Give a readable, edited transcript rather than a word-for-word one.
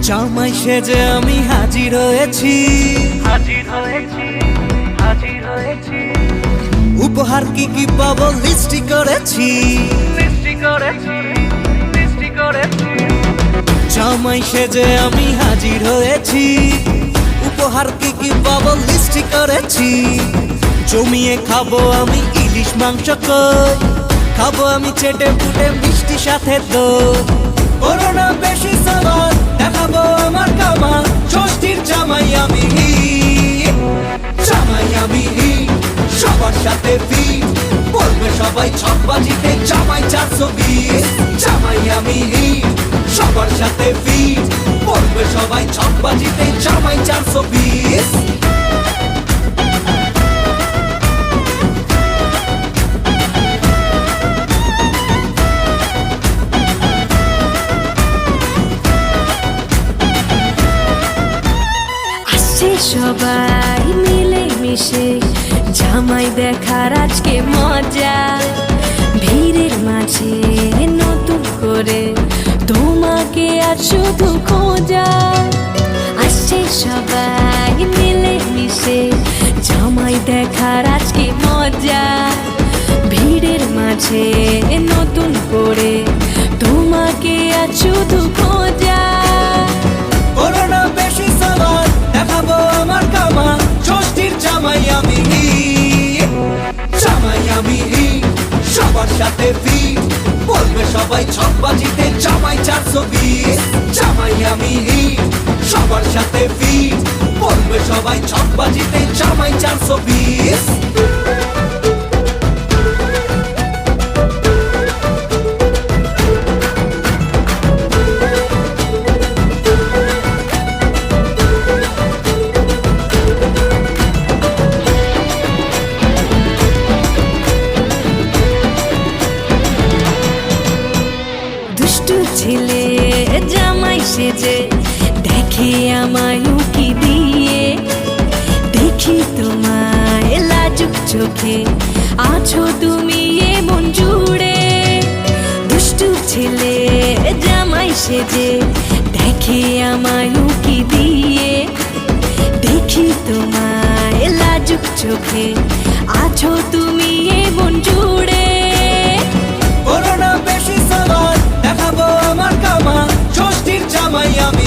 জামাই সেজে আমি হাজির হয়েছি, উপহার কি কি পাবো লিস্টি করেছি। জামাই সেজে আমি হাজির হয়েছি, উপহার কি কি পাবো লিস্টি করেছি। জমিয়ে খাবো আমি ইলিশ মাংস কই, খাবো আমি চেটে পুটে মিষ্টি সাথে দই। করোনা বেশি সামান দেখাবো আমার কামান, ষষ্ঠীর জামাই আমি সবার সাথে ফিট, বলবে সবাই ছকবাজিতে জামাই 420। জামাই আমি সবার সাথে ফিট, বলবে সবাই ছকবাজিতে জামাই 420। সবাই মিলে মিশে জামাই দেখার আজকে মজা, ভিড়ের মাঝে নতুন করে তোমাকে আজ শুধু খোঁজা। আসছে সবাই মিলে মিশে জামাই দেখার আজকে মজা, ভিড়ের মাঝে নতুন করে তোমাকে আজ শুধু খোঁজা। করোনা বেশি সামান দেখাবো আমার কামান, ষষ্ঠীর জামাই আমি সবার সাথে ফিট, বলবে সবাই ছকবাজিতে জামাই 420। জামাই আমি সবার সাথে ফিট, বলবে সবাই ছকবাজিতে জামাই 420। ছেলে জামাই সেজে দেখে আমায় উকি দিয়ে, দেখি তোমায় লাজুক চোখে আছো তুমি এমন জুড়ে। দুষ্টু ছেলে জামাই সেজে দেখে আমায় উকি দিয়ে, দেখি তোমায় লাজুক চোখে আছো তুমি এমন জুড়ে। করোনা বেশি সামান দেখাবো আমার কামান, ষষ্ঠীর জামাই আমি